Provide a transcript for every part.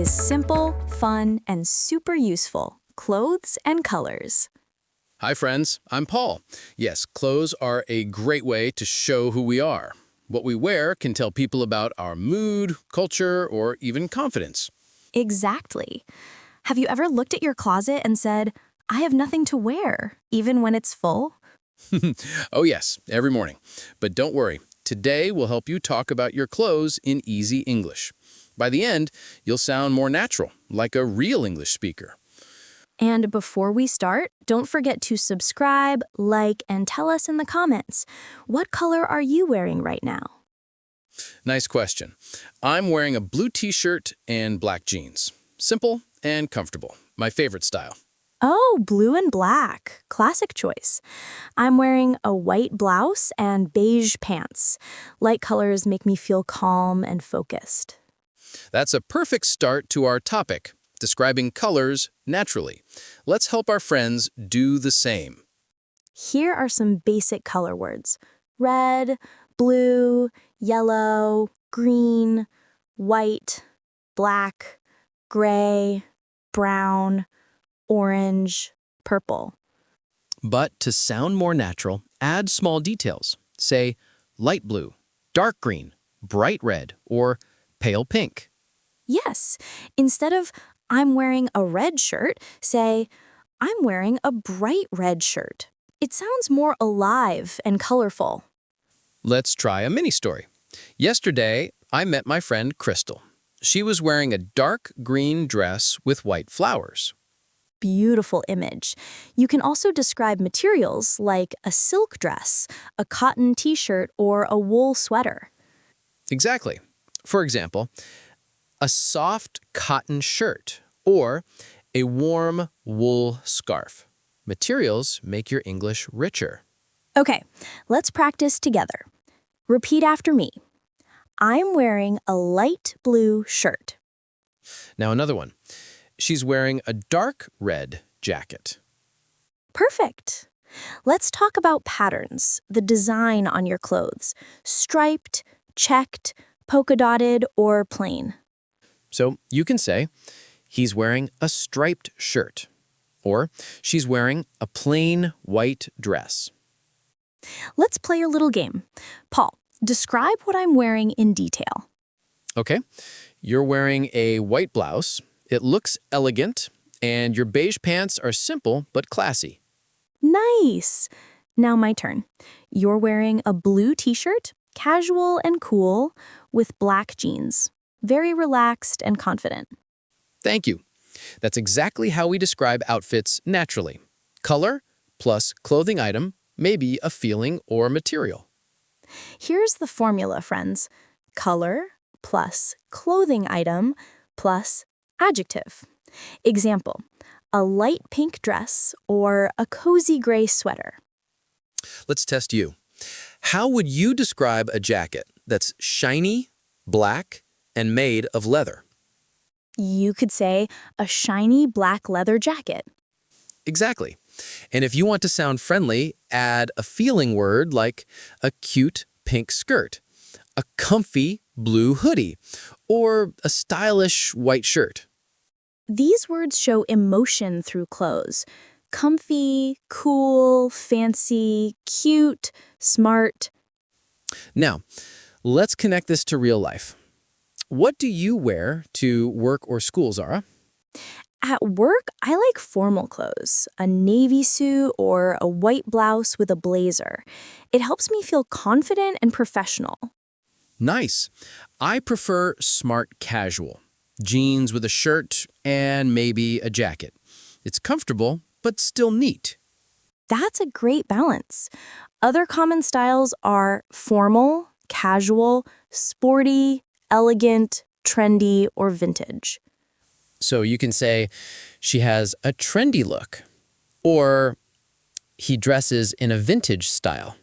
is simple, fun, and super useful. Clothes and colors. Hi friends, I'm Paul. Yes, clothes are a great way to show who we are. What we wear can tell people about our mood, culture, or even confidence. Exactly. Have you ever looked at your closet and said, I have nothing to wear, even when it's full? Oh yes, every morning. But don't worry, today we'll help you talk about your clothes in easy English. By the end, you'll sound more natural, like a real English speaker. And before we start, don't forget to subscribe, like, and tell us in the comments, what color are you wearing right now? Nice question. I'm wearing a blue t-shirt and black jeans. Simple and comfortable. My favorite style. Oh, blue and black. Classic choice. I'm wearing a white blouse and beige pants. Light colors make me feel calm and focused. That's a perfect start to our topic, describing colors naturally. Let's help our friends do the same. Here are some basic color words. Red, blue, yellow, green, white, black, gray, brown, orange, purple. But to sound more natural, add small details. Say light blue, dark green, bright red, or pale pink. Yes, instead of I'm wearing a red shirt, say I'm wearing a bright red shirt. It sounds more alive and colorful. Let's try a mini story. Yesterday, I met my friend Crystal. She was wearing a dark green dress with white flowers. Beautiful image. You can also describe materials like a silk dress, a cotton t-shirt, or a wool sweater. Exactly. For example, a soft cotton shirt or a warm wool scarf. Materials make your English richer. Okay, let's practice together. Repeat after me. I'm wearing a light blue shirt. Now another one. She's wearing a dark red jacket. Perfect. Let's talk about patterns, the design on your clothes. Striped, checked, polka dotted, or plain. So you can say, he's wearing a striped shirt, or she's wearing a plain white dress. Let's play a little game. Paul, describe what I'm wearing in detail. Okay, you're wearing a white blouse. It looks elegant, and your beige pants are simple but classy. Nice. Now my turn. You're wearing a blue t-shirt, casual and cool, with black jeans. Very relaxed and confident. Thank you. That's exactly how we describe outfits naturally. Color plus clothing item may be a feeling or material. Here's the formula, friends. Color plus clothing item plus adjective. Example, a light pink dress or a cozy gray sweater. Let's test you. How would you describe a jacket that's shiny, black, and made of leather? You could say a shiny black leather jacket. Exactly. And if you want to sound friendly, add a feeling word like a cute pink skirt, a comfy blue hoodie, or a stylish white shirt. These words show emotion through clothes. Comfy, cool, fancy, cute, smart. Now, let's connect this to real life. What do you wear to work or school, Zara? At work, I like formal clothes, a navy suit or a white blouse with a blazer. It helps me feel confident and professional. Nice. I prefer smart casual. Jeans with a shirt and maybe a jacket. It's comfortable, but still neat. That's a great balance. Other common styles are formal, casual, sporty, elegant, trendy, or vintage. So you can say, she has a trendy look, or he dresses in a vintage style.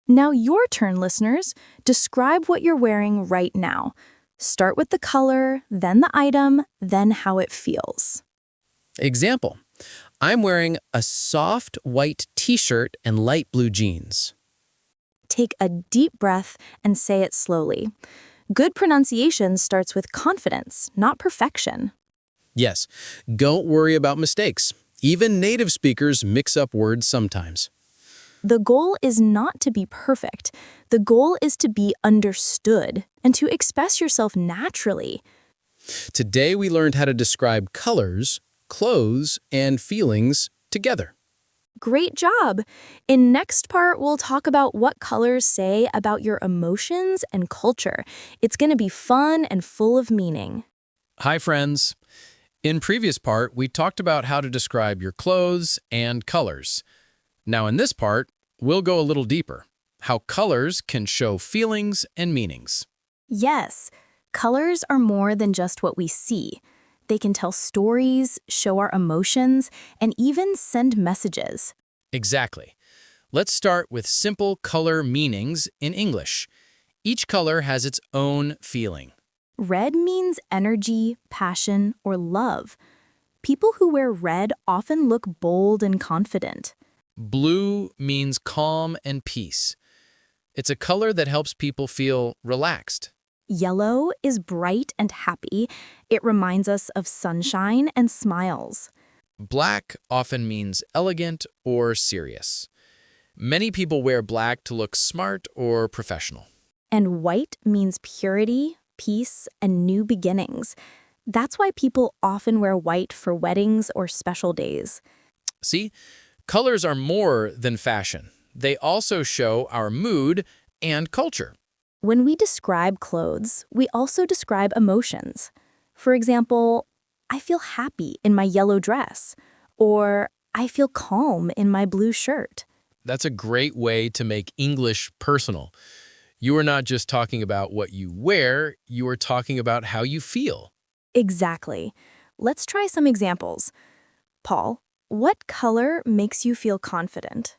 Now your turn, listeners. Describe what you're wearing right now. Start with the color, then the item, then how it feels. Example, I'm wearing a soft white t-shirt and light blue jeans. Take a deep breath and say it slowly. Good pronunciation starts with confidence, not perfection. Yes, don't worry about mistakes. Even native speakers mix up words sometimes. The goal is not to be perfect. The goal is to be understood and to express yourself naturally. Today we learned how to describe colors, clothes, and feelings together. Great job! In next part, we'll talk about what colors say about your emotions and culture. It's going to be fun and full of meaning. Hi, friends. In previous part, we talked about how to describe your clothes and colors. Now in this part, we'll go a little deeper. How colors can show feelings and meanings. Yes, colors are more than just what we see. They can tell stories, show our emotions, and even send messages. Exactly. Let's start with simple color meanings in English. Each color has its own feeling. Red means energy, passion, or love. People who wear red often look bold and confident. Blue means calm and peace. It's a color that helps people feel relaxed. Yellow is bright and happy. It reminds us of sunshine and smiles. Black often means elegant or serious. Many people wear black to look smart or professional. And white means purity, peace, and new beginnings. That's why people often wear white for weddings or special days. See, colors are more than fashion. They also show our mood and culture. When we describe clothes, we also describe emotions. For example, I feel happy in my yellow dress, or I feel calm in my blue shirt. That's a great way to make English personal. You are not just talking about what you wear, you are talking about how you feel. Exactly. Let's try some examples. Paul, what color makes you feel confident?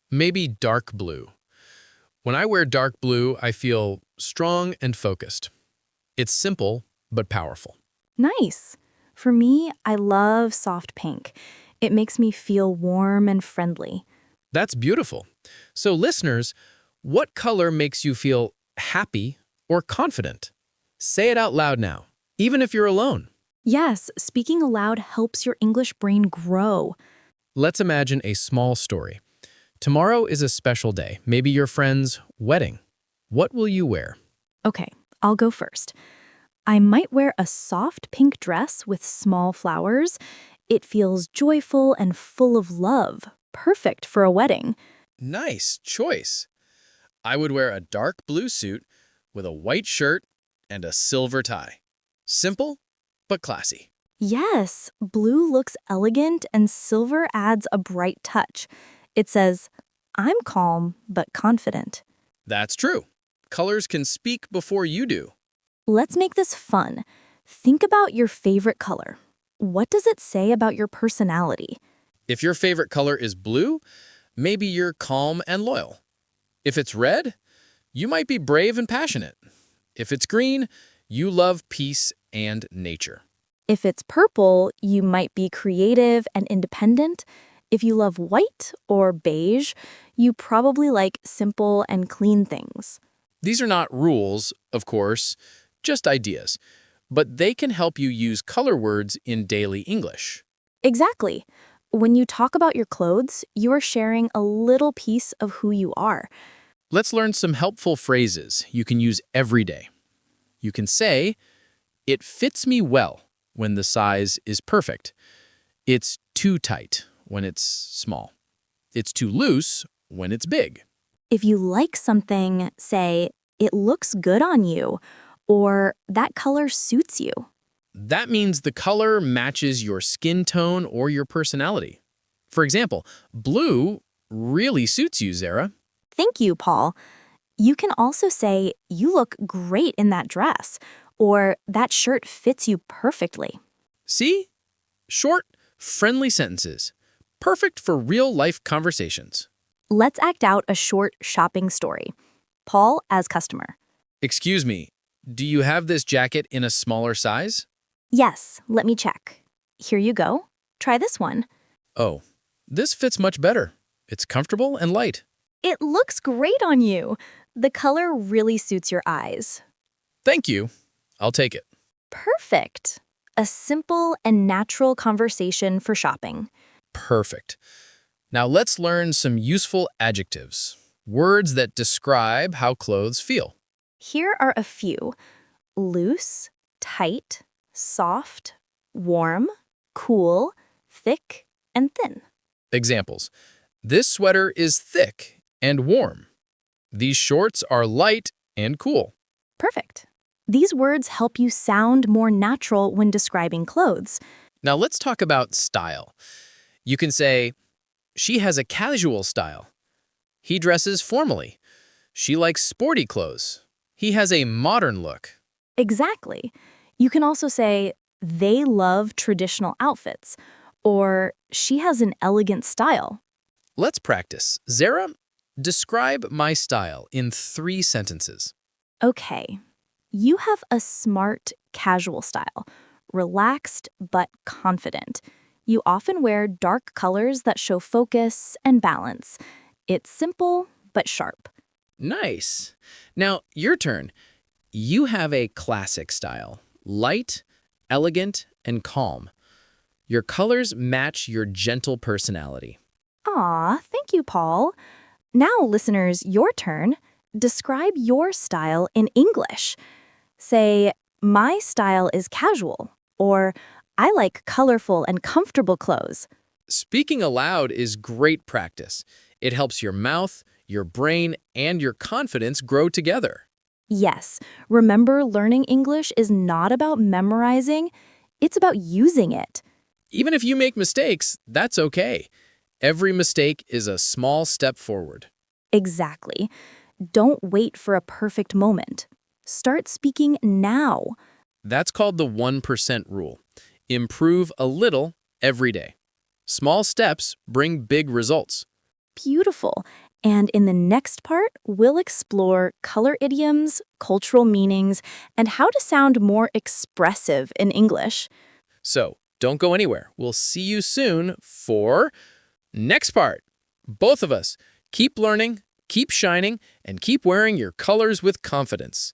Maybe dark blue. When I wear dark blue, I feel strong and focused. It's simple, but powerful. Nice. For me, I love soft pink. It makes me feel warm and friendly. That's beautiful. So listeners, what color makes you feel happy or confident? Say it out loud now, even if you're alone. Yes, speaking aloud helps your English brain grow. Let's imagine a small story. Tomorrow is a special day, maybe your friend's wedding. What will you wear? Okay, I'll go first. I might wear a soft pink dress with small flowers. It feels joyful and full of love, perfect for a wedding. Nice choice. I would wear a dark blue suit with a white shirt and a silver tie. Simple, but classy. Yes, blue looks elegant and silver adds a bright touch. It says, I'm calm but confident. That's true. Colors can speak before you do. Let's make this fun. Think about your favorite color. What does it say about your personality? If your favorite color is blue, maybe you're calm and loyal. If it's red, you might be brave and passionate. If it's green, you love peace and nature. If it's purple, you might be creative and independent. If you love white or beige, you probably like simple and clean things. These are not rules, of course, just ideas, but they can help you use color words in daily English. Exactly. When you talk about your clothes, you are sharing a little piece of who you are. Let's learn some helpful phrases you can use every day. You can say, "It fits me well," when the size is perfect. It's too tight when it's small. It's too loose when it's big. If you like something, say, it looks good on you, or that color suits you. That means the color matches your skin tone or your personality. For example, blue really suits you, Zara. Thank you, Paul. You can also say, you look great in that dress, or that shirt fits you perfectly. See? Short, friendly sentences. Perfect for real-life conversations. Let's act out a short shopping story. Paul as customer. Excuse me, do you have this jacket in a smaller size? Yes, let me check. Here you go. Try this one. Oh, this fits much better. It's comfortable and light. It looks great on you. The color really suits your eyes. Thank you. I'll take it. Perfect. A simple and natural conversation for shopping. Perfect. Now let's learn some useful adjectives, words that describe how clothes feel. Here are a few: loose, tight, soft, warm, cool, thick, and thin. Examples. This sweater is thick and warm. These shorts are light and cool. Perfect. These words help you sound more natural when describing clothes. Now let's talk about style. You can say, she has a casual style. He dresses formally. She likes sporty clothes. He has a modern look. Exactly. You can also say, they love traditional outfits, or she has an elegant style. Let's practice. Zara, describe my style in 3 sentences. Okay. You have a smart, casual style, relaxed but confident. You often wear dark colors that show focus and balance. It's simple but sharp. Nice. Now, your turn. You have a classic style, light, elegant, and calm. Your colors match your gentle personality. Aw, thank you, Paul. Now, listeners, your turn. Describe your style in English. Say, my style is casual, or I like colorful and comfortable clothes. Speaking aloud is great practice. It helps your mouth, your brain, and your confidence grow together. Yes, remember, learning English is not about memorizing, it's about using it. Even if you make mistakes, that's okay. Every mistake is a small step forward. Exactly. Don't wait for a perfect moment. Start speaking now. That's called the 1% rule. Improve a little every day. Small steps bring big results. Beautiful. And in the next part, we'll explore color idioms, cultural meanings, and how to sound more expressive in English. So, don't go anywhere. We'll see you soon for next part. Both of us, keep learning, keep shining, and keep wearing your colors with confidence.